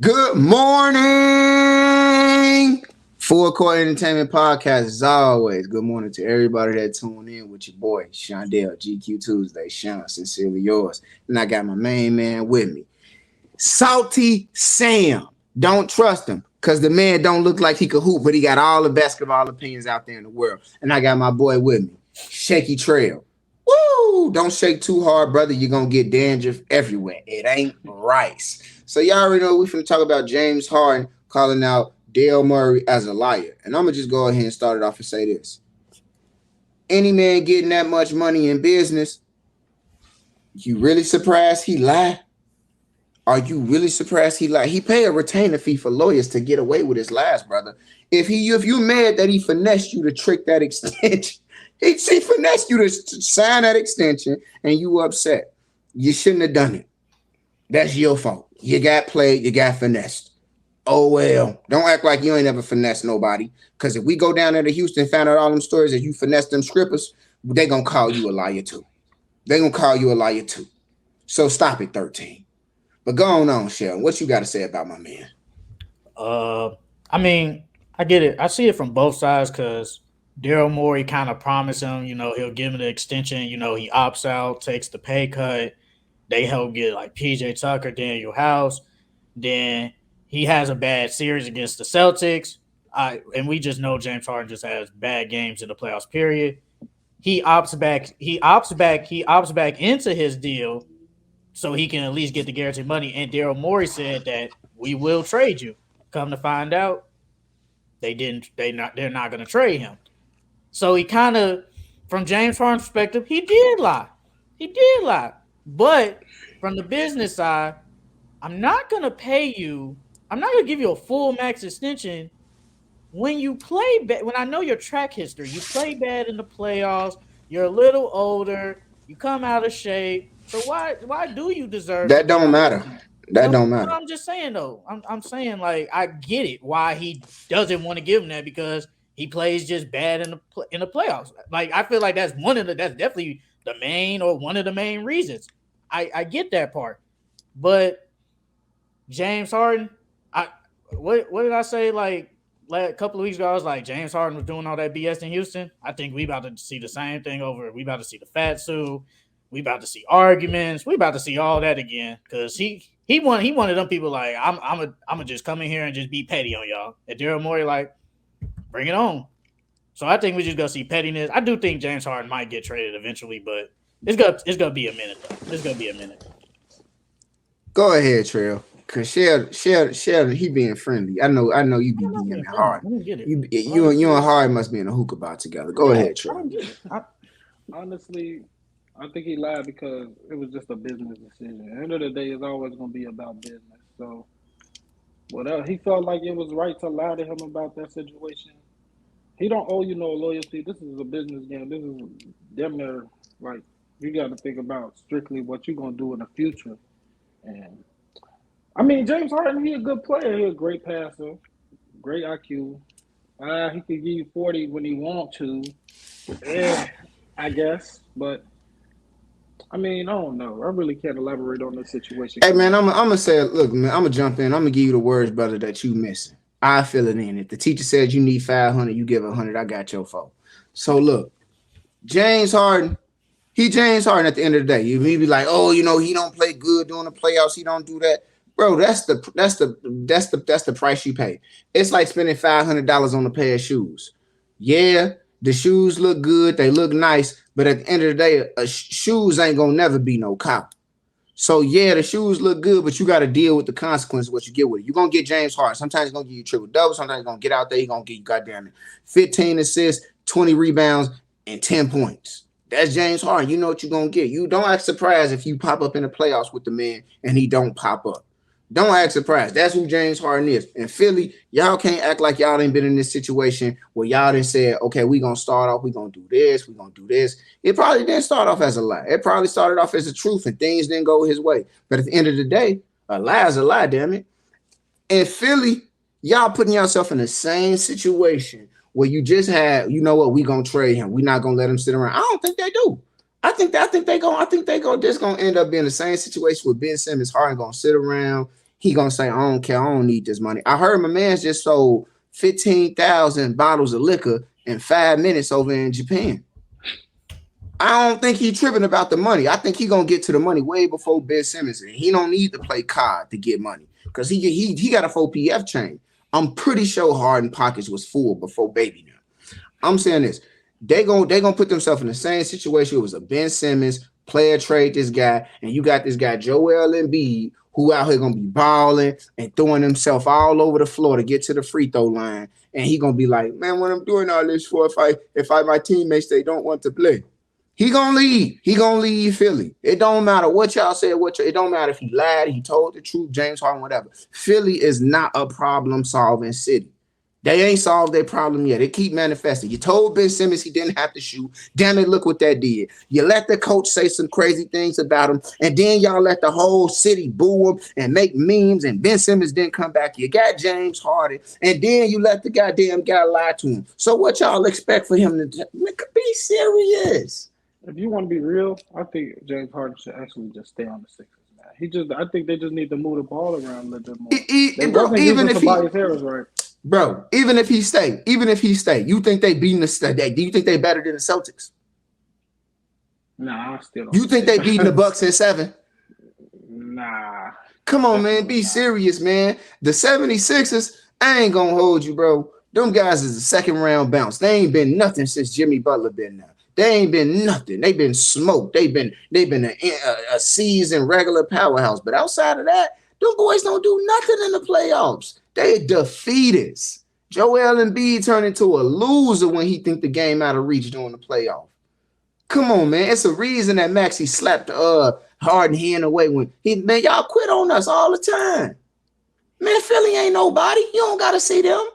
Good morning. Full Court Entertainment Podcast as always. Good morning to everybody that tuned in with your boy, Shondell, GQ Tuesday. Sean, sincerely yours. And I got my main man with me. Salty Sam. Don't trust him because the man don't look like he could hoop, but he got all the basketball opinions out there in the world. And I got my boy with me, Shaky Trail. Woo! Don't shake too hard, brother. You're going to get dandruff everywhere. It ain't rice. So y'all already know we're finna talk about James Harden calling out Dale Murray as a liar. And I'm going to just go ahead and start it off and say this. Any man getting that much money in business, you really surprised he lied? Are you really surprised he lied? He paid a retainer fee for lawyers to get away with his lies, brother. If you mad that he finessed you to trick that extension, he finessed you to sign that extension and you upset. You shouldn't have done it. That's your fault. You got played, you got finessed. Oh well. Don't act like you ain't ever finessed nobody. Because if we go down there to Houston and find out all them stories that you finessed them strippers, they gonna call you a liar too. They gonna call you a liar too. So stop it, 13. But go on, Shell. What you got to say about my man? I mean, I get it. I see it from both sides because Daryl Morey kind of promised him, he'll give him the extension. He opts out, takes the pay cut. They help get like PJ Tucker, Daniel House. Then he has a bad series against the Celtics. And we just know James Harden just has bad games in the playoffs, period. He opts back into his deal so he can at least get the guaranteed money. And Daryl Morey said that we will trade you. Come to find out, they're not going to trade him. So he kind of, from James Harden's perspective, he did lie. But from the business side, I'm not going to pay you. I'm not going to give you a full max extension when you play bad. When I know your track history, you play bad in the playoffs. You're a little older. You come out of shape. So why do you deserve to That be don't out matter. of shape? That No, don't but matter. I'm just saying though. I'm saying like I get it why he doesn't want to give him that because he plays just bad in the playoffs. Like I feel like that's definitely the main or one of the main reasons. I get that part, but James Harden, I what did I say like a couple of weeks ago? I was like James Harden was doing all that BS in Houston. I think we about to see the same thing over. We about to see the fat suit. We about to see arguments. We about to see all that again because he one of them people like I'm just come in here and just be petty on y'all. And Daryl Morey like bring it on. So I think we just gonna see pettiness. I do think James Harden might get traded eventually, but it's gonna be a minute though. It's gonna be a minute. Go ahead, Trail. Cause Shell, he being friendly. I know you be I'm not DMing being friendly. hard. I don't get it. You and Honestly, Hard must be in a hookah bar together. Go Yeah, ahead, I Trail. don't get it. honestly, I think he lied because it was just a business decision. At the end of the day, it's always going to be about business. So, whatever he felt like it was right to lie to him about that situation. He don't owe you no loyalty. This is a business game. This is damn near like you got to think about strictly what you're going to do in the future. And I mean, James Harden, he a good player. He a great passer, great IQ. He could give you 40 when he want to. Yeah, I guess. But I mean, I don't know. I really can't elaborate on this situation Hey because man, I'm gonna say, look, man, I'm gonna jump in. I'm gonna give you the words, brother, that you missing. I fill it in. If the teacher said you need 500, you give 100. I got your fault. So look, James Harden, he James Harden at the end of the day. You may be like, oh, he don't play good during the playoffs. He don't do that, bro. That's the price you pay. It's like spending $500 on a pair of shoes. Yeah, the shoes look good. They look nice, but at the end of the day, shoes ain't gonna never be no cop. So yeah, the shoes look good, but you got to deal with the consequences of what you get with it. You're gonna get James Harden. Sometimes he's gonna give you triple double. Sometimes he's gonna get out there. He's gonna get you goddamn it, 15 assists, 20 rebounds, and 10 points. That's James Harden. You know what you're gonna get. You don't act surprised if you pop up in the playoffs with the man and he don't pop up. Don't act surprised. That's who James Harden is. And Philly, y'all can't act like y'all ain't been in this situation where y'all done said, okay, we gonna start off, we gonna do this, we gonna do this. It probably didn't start off as a lie. It probably started off as the truth and things didn't go his way. But at the end of the day, a lie is a lie, damn it. And Philly, y'all putting yourself in the same situation where you just had, you know what, we gonna trade him. We're not gonna let him sit around. I don't think they do. I think they go just gonna end up being the same situation with Ben Simmons. Harden gonna sit around he gonna say, I don't care, I don't need this money. I heard my man just sold 15,000 bottles of liquor in 5 minutes over in Japan. I don't think he's tripping about the money. I think he gonna get to the money way before Ben Simmons. And he don't need to play COD to get money because he got a 4PF chain. I'm pretty sure Harden pockets was full before Baby now. I'm saying this. They gonna put themselves in the same situation. It was a Ben Simmons player trade this guy, and you got this guy Joel Embiid who out here gonna be balling and throwing himself all over the floor to get to the free throw line, and he gonna be like, man, what I'm doing all this for if my teammates they don't want to play. He gonna leave. He gonna leave Philly. It don't matter what y'all said. It don't matter if he lied, he told the truth, James Harden, whatever. Philly is not a problem-solving city. They ain't solved their problem yet. They keep manifesting. You told Ben Simmons he didn't have to shoot. Damn it, look what that did. You let the coach say some crazy things about him, and then y'all let the whole city boo him and make memes, and Ben Simmons didn't come back. You got James Harden, and then you let the goddamn guy lie to him. So what y'all expect for him to do? Be serious. If you want to be real, I think James Harden should actually just stay on the Sixers, man. I think they just need to move the ball around a little bit more. Bro, even if Tobias Harris, right? Bro, even if he stay, you think they beating do you think they better than the Celtics? Nah, I still don't. You think they beating the Bucks in 7? Nah. Come on, man. Be serious, man. The 76ers, I ain't gonna hold you, bro. Them guys is a second round bounce. They ain't been nothing since Jimmy Butler been there. They ain't been nothing. They've been smoked. They've been a seasoned regular powerhouse. But outside of that, them boys don't do nothing in the playoffs. They defeaters. Joel Embiid turned into a loser when he think the game out of reach during the playoff. Come on, man. It's a reason that Maxey slapped Harden hand away when man, y'all quit on us all the time. Man, Philly ain't nobody. You don't gotta see them.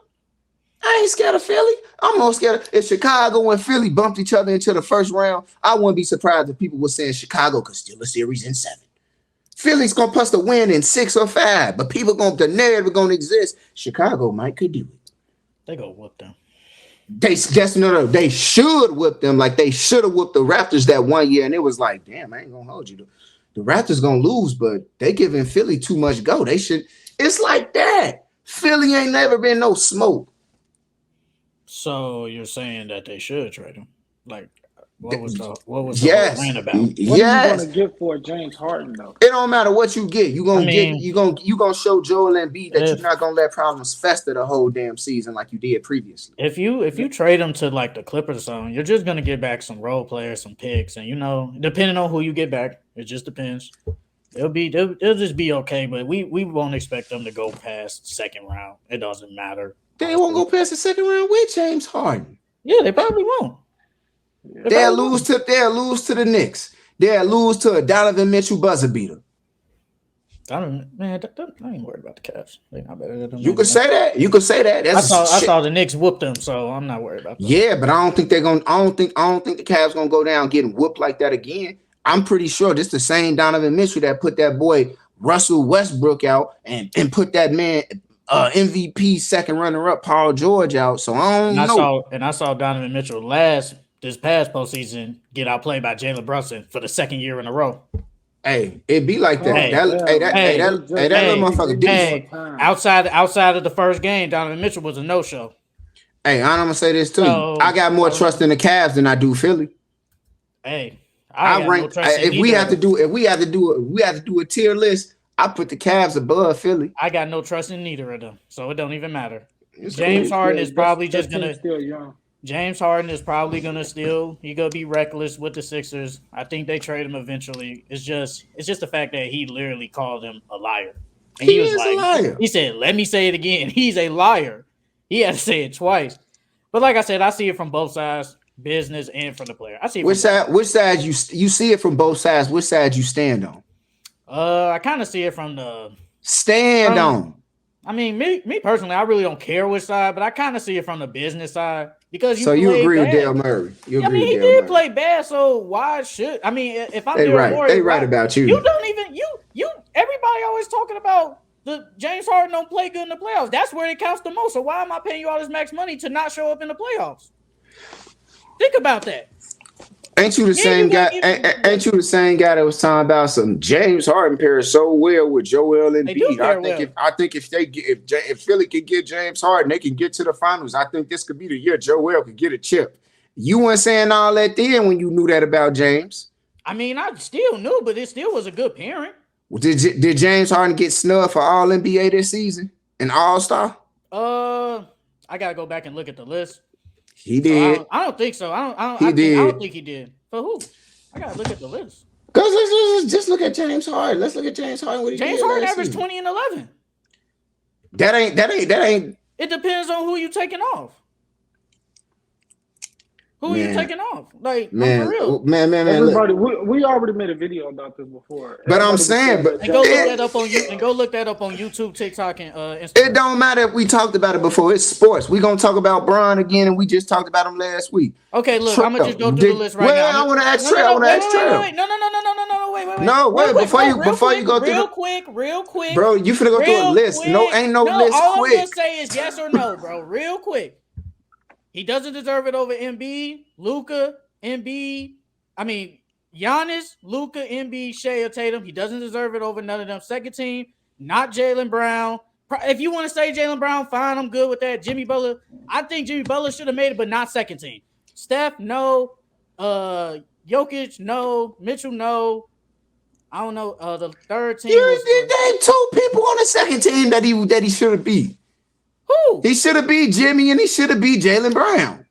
I ain't scared of Philly. I'm more scared if Chicago and Philly bumped each other into the first round. I wouldn't be surprised if people were saying Chicago could steal a series in 7. Philly's gonna plus the win in 6 or 5, but the narrative gonna exist. Chicago could do it. They go whoop them. They should whip them like they should have whooped the Raptors that one year, and it was like, damn, I ain't gonna hold you. The Raptors gonna lose, but they giving Philly too much go. They should. It's like that. Philly ain't never been no smoke. So you're saying that they should trade him? Like, what was the yes. rant about? What are you gonna get for James Harden though? It don't matter what you get. You gonna show Joel Embiid that you're not gonna let problems fester the whole damn season like you did previously. If you trade him to like the Clippers or something, you're just gonna get back some role players, some picks, and depending on who you get back, it just depends. They'll just be okay, but we won't expect them to go past second round. It doesn't matter. They won't go past the second round with James Harden. Yeah, they probably won't. They'll lose to the Knicks. They'll lose to a Donovan Mitchell buzzer beater. I ain't worried about the Cavs. They're not better than them. You could say that. I saw the Knicks whoop them, so I'm not worried about that. Yeah, but I don't think the Cavs gonna go down getting whooped like that again. I'm pretty sure this the same Donovan Mitchell that put that boy Russell Westbrook out and put that man MVP second runner-up Paul George out. So I don't know. I saw Donovan Mitchell this past postseason get outplayed by Jalen Brunson for the second year in a row. Hey, it be like that. That little motherfucker did. Outside of the first game, Donovan Mitchell was a no-show. Hey, I'm gonna say this too. I got more trust in the Cavs than I do Philly. Hey, if we have to do a tier list, I put the Cavs above Philly. I got no trust in neither of them, so it don't even matter. James Harden is probably just gonna. James Harden is probably gonna he gonna be reckless with the Sixers. I think they trade him eventually. It's just the fact that he literally called him a liar. And he was like, a liar. He said, "Let me say it again. He's a liar." He had to say it twice. But like I said, I see it from both sides, business and from the player. I see it which side you see it from both sides. Which side you stand on? I kind of see it from the on. I mean, me personally, I really don't care which side, but I kind of see it from the business side because you agree with Dale Murray. He did play bad, so why should if I'm Daryl Morey, they right about you. You don't even everybody always talking about the James Harden don't play good in the playoffs. That's where it counts the most. So why am I paying you all this max money to not show up in the playoffs? Think about that. Ain't you the same guy? Ain't you the same guy that was talking about some James Harden pairs so well with Joel Embiid? I think if Philly could get James Harden, they can get to the finals. I think this could be the year Joel could get a chip. You weren't saying all that then when you knew that about James. I mean, I still knew, but it still was a good pairing. Did James Harden get snubbed for All NBA this season? An All Star? I gotta go back and look at the list. He did. So I don't think so. I don't think he did. For who? I gotta look at the list. Cause let's just look at James Harden. Let's look at James Harden. What James Harden averaged 20 and 11. That ain't. It depends on who you taking off. Who are you taking off? Like, man, for real. Man. Everybody, we already made a video about this before. But I'm saying, and go look that up on YouTube, TikTok, and Instagram. It don't matter if we talked about it before. It's sports. We gonna talk about Bron again, and we just talked about him last week. Okay, look, I'm gonna just go through the list right now. Well, I want to ask Trey. I want to ask Trey. Wait. No, wait. Before you go through real quick, bro. You finna go through a list. Ain't no list. All quick. I'm gonna say is yes or no, bro. Real quick. He doesn't deserve it over Embiid, Luka, Embiid. I mean, Giannis, Luka, Embiid, Shea, or Tatum. He doesn't deserve it over none of them. Second team, not Jaylen Brown. If you want to say Jaylen Brown, fine. I'm good with that. Jimmy Butler. I think Jimmy Butler should have made it, but not second team. Steph, no. Jokic, no. Mitchell, no. I don't know. The third team. You named two people on the second team that he should have beat. Who? He should have beat Jimmy and he should have beat Jaylen Brown.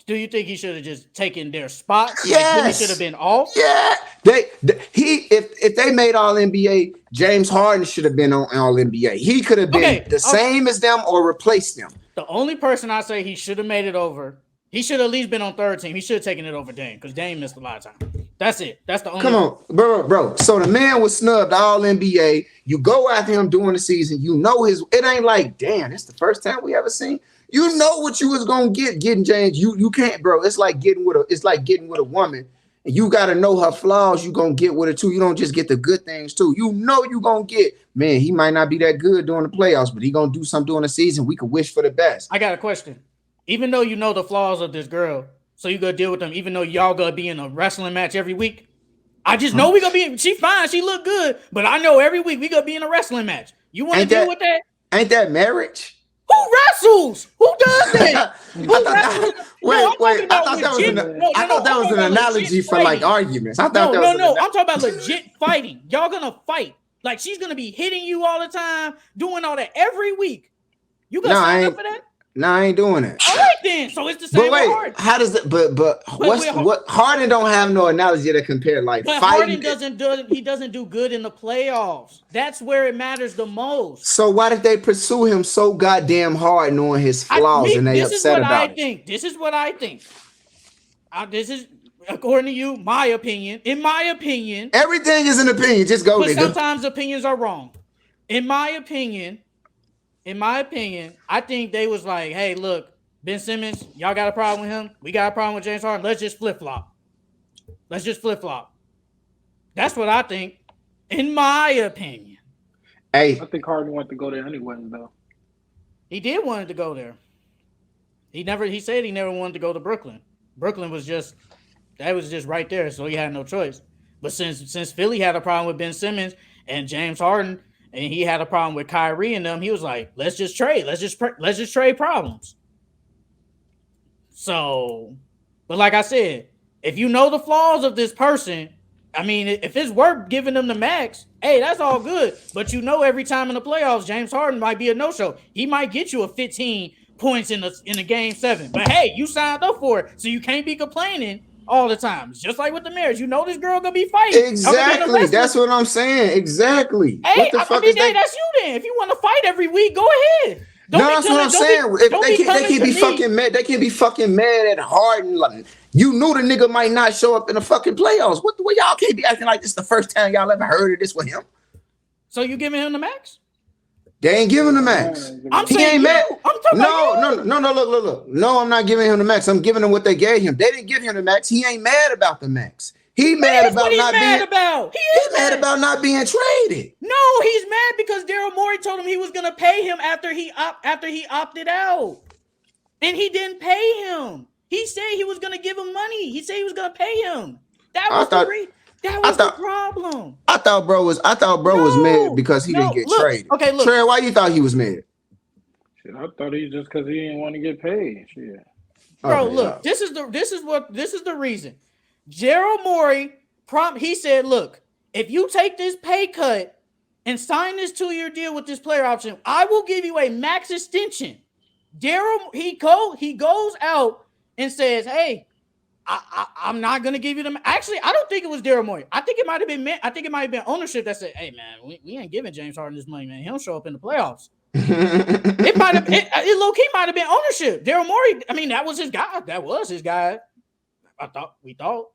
Do you think he should have just taken their spots? Yes. Like Jimmy should have been off? Yeah. If they made All NBA, James Harden should have been on All NBA. He could have been the same as them or replaced them. The only person I say he should have made it over, he should have at least been on third team. He should have taken it over Dame because Dame missed a lot of time. That's it. That's the only. Come on, bro. So the man was snubbed All NBA. You go after him during the season. You know it ain't like, damn, it's the first time we ever seen. You know what you was gonna getting James. You can't, bro. It's like getting with a woman. And you gotta know her flaws. You gonna get with her too. You don't just get the good things too. You know you gonna get, man, he might not be that good during the playoffs, but he gonna do something during the season. We could wish for the best. I got a question. Even though you know the flaws of this girl, so you gonna deal with them, even though y'all gonna be in a wrestling match every week. I just know we gonna be. She fine. She look good, but I know every week we gonna be in a wrestling match. You want to deal with that? Ain't that marriage? Who wrestles? Who does that? Wait. I thought that was an analogy for like arguments. I thought no. I'm talking about legit fighting. Y'all gonna fight. Like she's gonna be hitting you all the time, doing all that every week. You gonna sign up for that? No, I ain't doing it. All right then. So it's the same. But wait, how does it? But what Harden don't have no analogy to compare like but fighting. He doesn't do good in the playoffs. That's where it matters the most. So why did they pursue him so goddamn hard knowing his flaws and they upset about it? This is what I think. This is according to you, my opinion. In my opinion, everything is an opinion. Just go. But sometimes opinions are wrong. In my opinion, I think they was like, hey, look, Ben Simmons, y'all got a problem with him? We got a problem with James Harden. Let's just flip-flop. That's what I think, in my opinion. Hey, I think Harden wanted to go there anyway, though. He did want to go there. He said he never wanted to go to Brooklyn. Brooklyn was just right there, so he had no choice. But since Philly had a problem with Ben Simmons and James Harden, and he had a problem with Kyrie and them, he was like, let's just trade. Let's just trade problems. So, but like I said, if you know the flaws of this person, I mean, if it's worth giving them the max, hey, that's all good. But you know every time in the playoffs, James Harden might be a no-show. He might get you a 15 points in a game 7. But hey, you signed up for it, so you can't be complaining all the time. It's just like with the marriage. You know this girl gonna be fighting. Exactly. That's what I'm saying. Exactly. Hey, that's you then. If you want to fight every week, go ahead. That's what I'm saying. They can't be fucking mad. They can't be fucking mad at Harden. Like, you knew the nigga might not show up in the fucking playoffs. What the way y'all can't be acting like this the first time y'all ever heard of this with him? So you giving him the max? They ain't giving the max. He ain't mad. No. Look. No, I'm not giving him the max. I'm giving him what they gave him. They didn't give him the max. He ain't mad about the max. He's mad about not being traded. No, he's mad because Daryl Morey told him he was gonna pay him after he opted out, and he didn't pay him. He said he was going to give him money. He said he was going to pay him. That was the problem. I thought bro was mad because he didn't get traded. Okay, look. Trey, why you thought he was mad? Shit, I thought he just because he didn't want to get paid. Shit. Bro, look, this is the reason. Gerald Morey he said, look, if you take this pay cut and sign this 2-year deal with this player option, I will give you a max extension. He goes out and says, hey, I'm not gonna give you them. Actually, I don't think it was Daryl Morey. I think it might have been ownership that said, "Hey, man, we ain't giving James Harden this money, man. He'll show up in the playoffs." It low key might have been ownership. Daryl Morey. I mean, that was his guy. We thought,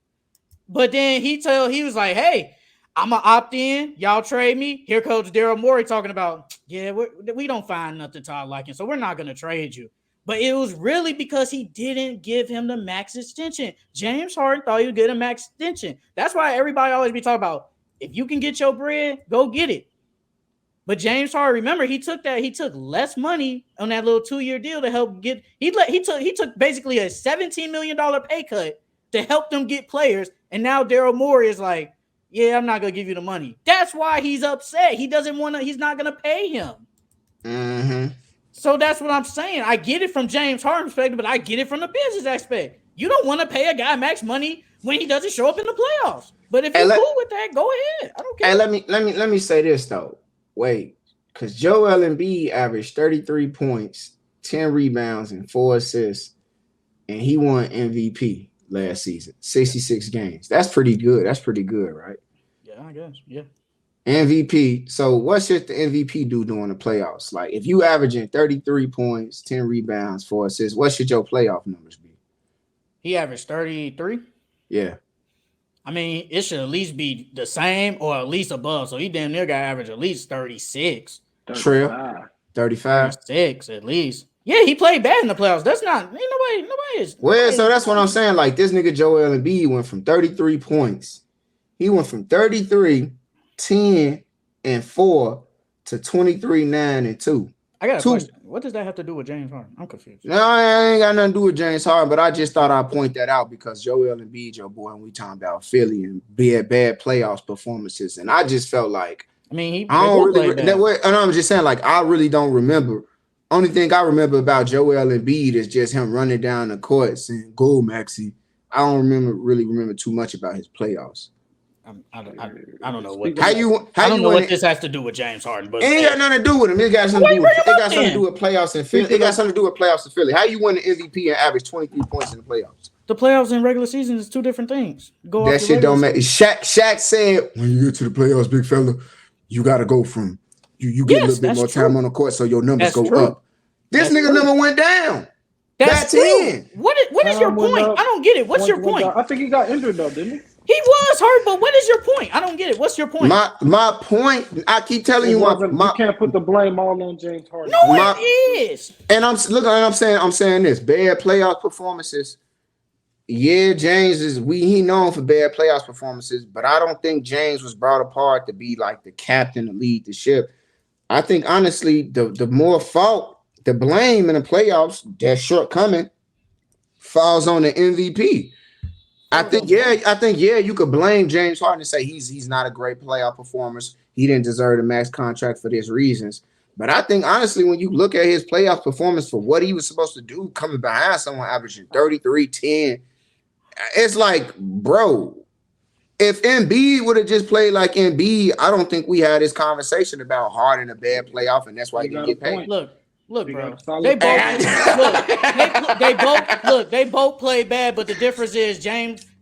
but then he was like, "Hey, I'm gonna opt in. Y'all trade me." Here comes Daryl Morey talking about, "Yeah, we don't find nothing to our liking, so we're not gonna trade you." But it was really because he didn't give him the max extension. James Harden thought he would get a max extension. That's why everybody always be talking about, if you can get your bread, go get it. But James Harden, remember, he took less money on that little 2-year deal to help get. He took basically a $17 million pay cut to help them get players. And now Daryl Morey is like, yeah, I'm not gonna give you the money. That's why he's upset. He doesn't want to. He's not gonna pay him. Mm-hmm. So that's what I'm saying. I get it from James Harden's perspective, but I get it from the business aspect. You don't want to pay a guy max money when he doesn't show up in the playoffs. But if you're cool with that, go ahead. I don't care. Hey, let me say this though. Wait, because Joel Embiid averaged 33 points, 10 rebounds, and 4 assists, and he won MVP last season, 66 games. That's pretty good. That's pretty good, right? Yeah, I guess. Yeah. MVP. So what should the MVP do during the playoffs? Like if you averaging 33 points, 10 rebounds, 4 assists, what should your playoff numbers be? He averaged 33? Yeah. I mean, it should at least be the same or at least above. So he damn near got average at least 36. Trill. 35. 36 at least. Yeah, he played bad in the playoffs. That's not nobody is. Well, so that's what I'm saying. Like this nigga Joel Embiid went from 33 points. He went from 33, 10, and 4 to 23, 9, and 2. I got a question. What does that have to do with James Harden? I'm confused. No, I ain't got nothing to do with James Harden, but I just thought I'd point that out because Joel Embiid, your boy, and we talking about Philly and bad playoffs performances, and I just felt like and I'm just saying, like, I really don't remember. Only thing I remember about Joel Embiid is just him running down the court saying, "Go, Maxie." I don't really remember too much about his playoffs. I don't know what. I don't know what this has to do with James Harden, but it ain't got nothing to do with him. It got something to do with playoffs in Philly. It got something to do with playoffs in Philly. How you win the MVP and average 23 points in the playoffs? The playoffs and regular season is two different things. That shit don't matter. Shaq said, when you get to the playoffs, big fella, you got to go from you get a little bit more time on the court, so your numbers go up. This nigga number went down. That's 10. What is your point? I don't get it. What's your point? I think he got injured though, didn't he? He was hurt, but what is your point? I don't get it. What's your point? My point, I keep telling you, you can't put the blame all on James Harden. No, it is. And I'm saying this: bad playoff performances. Yeah, James he known for bad playoff performances, but I don't think James was brought apart to be like the captain to lead the ship. I think honestly, the more fault, the blame in the playoffs, that shortcoming falls on the MVP. I think you could blame James Harden and say he's not a great playoff performer. He didn't deserve the max contract for these reasons. But I think honestly, when you look at his playoff performance for what he was supposed to do, coming behind someone averaging 33, 10, it's like, bro, if Embiid would have just played like Embiid, I don't think we had this conversation about Harden a bad playoff, and that's why he didn't get paid. Look, bro. They both play bad, but the difference is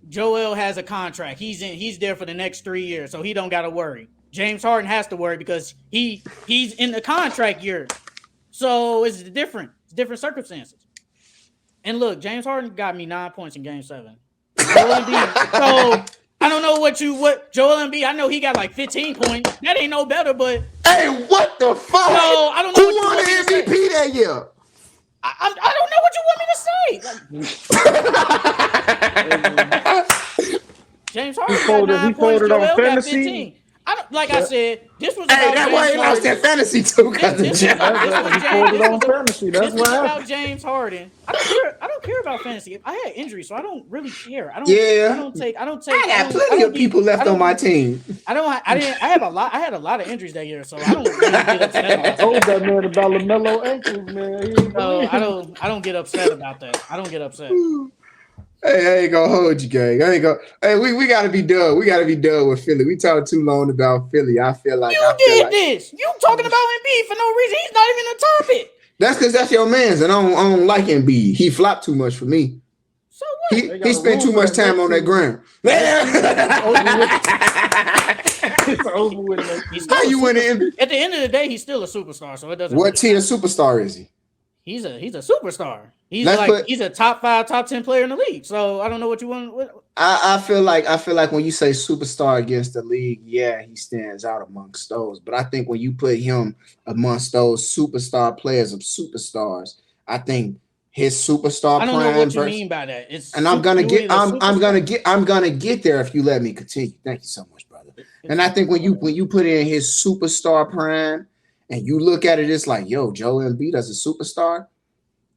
Joel has a contract. He's there for the next 3 years, so he don't got to worry. James Harden has to worry because he's in the contract year. So it's different. It's different circumstances. And look, James Harden got me 9 points in Game 7. So I don't know what Joel Embiid. I know he got like 15 points. That ain't no better, but hey, what the fuck? No, I don't know. Who won the MVP that year? I don't know what you want me to say. James Harden got 9 points. Joel got 15. I said, this was Hey, about that's why James he lost that Harden. fantasy too, because This He pulled it on fantasy. That's This was what about happened. James Harden. I don't care about fantasy. I had injuries, so I don't really care. I Yeah. I got people left on my team. I had a lot of injuries that year, so I don't really get upset I about told that. that man about LaMelo ankles, man. He ain't So believe. I don't get upset about that. I don't get upset. Hey, I ain't gonna hold you, gang. I ain't gonna. Hey, we gotta be done. We gotta be done with Philly. We talked too long about Philly. I feel like This. You talking about Embiid for no reason. He's not even a topic. that's because that's your man's, and I don't like Embiid. He flopped too much for me. So what? He spent too much time on that ground. It's over with. How you win the At the end of the day, he's still a superstar, so it doesn't. What tier superstar is he? He's a superstar. He's he's a top 5, top 10 player in the league. So I don't know what you want. I feel like when you say superstar against the league, yeah, he stands out amongst those. But I think when you put him amongst those superstar players of superstars, I think his superstar. I don't know what you mean by that. I'm gonna get there if you let me continue. Thank you so much, brother. And I think when you put in his superstar prime and you look at it, it's like, yo, Joel Embiid as a superstar.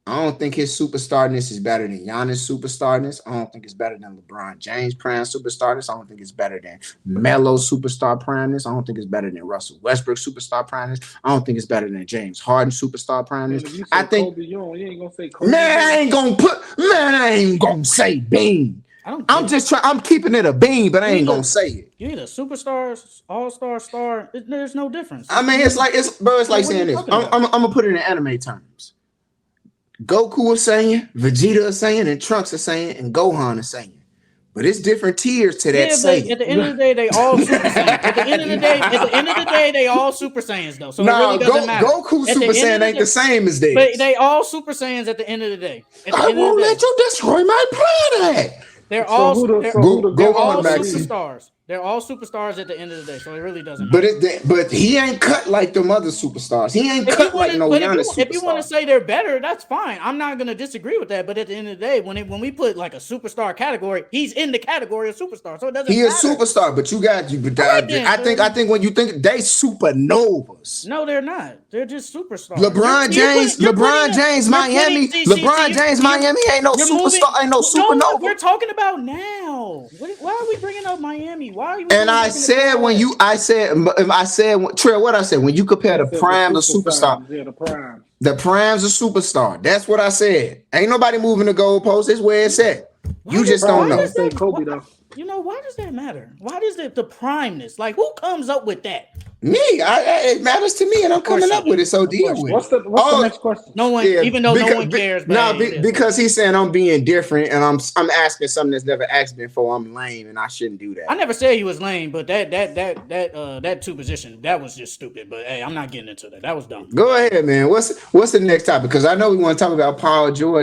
I don't think his superstarness is better than Giannis' superstarness. I don't think it's better than LeBron James' prime superstarness. I don't think it's better than Melo superstar primeness. I don't think it's better than Russell Westbrook superstar primeness. I don't think it's better than James Harden superstar primeness. I think Kobe, you ain't gonna say Kobe. I ain't gonna say Bean. I'm keeping it a bean, but I ain't gonna say it. You're either superstar, all-star, star. There's no difference. I mean, it's like saying this. I'm gonna put it in anime terms. Goku is saying, Vegeta is saying, and Trunks is saying, and Gohan is saying. But it's different tiers to that saying. At the end of the day, they all Super Saiyans. At the end of the day, they all Super Saiyans though. So it really doesn't matter. Goku Super Saiyan ain't the same as theirs. But they all Super Saiyans at the end of the day. I won't let you destroy my planet. They're all superstars. They're all superstars at the end of the day, so it really doesn't matter. But he ain't cut like them other superstars. He ain't cut like no Giannis superstar. If you want to say they're better, that's fine. I'm not going to disagree with that. But at the end of the day, when we put like a superstar category, he's in the category of superstar, so it doesn't. He is superstar, but you got you. I think when you think they supernovas. No, they're not. They're just superstars. LeBron James, Miami ain't no superstar. Ain't no supernova. We're talking about now. Why are we bringing up Miami? And I said Trey, what I said when you compare the prime to superstar, the prime's a superstar. That's what I said. Ain't nobody moving the goalpost. It's where it's at. You just don't know. Say Kobe though. You know, why does that matter? Why does the primeness? Like, who comes up with that? Me. It matters to me, and I'm coming up with it. So deal with it. What's the next question? No one, even though no one cares. Because he's saying I'm being different, and I'm asking something that's never asked before. I'm lame, and I shouldn't do that. I never said he was lame, but that two position, that was just stupid. But hey, I'm not getting into that. That was dumb. Go ahead, man. What's the next topic? Because I know we want to talk about Paul George.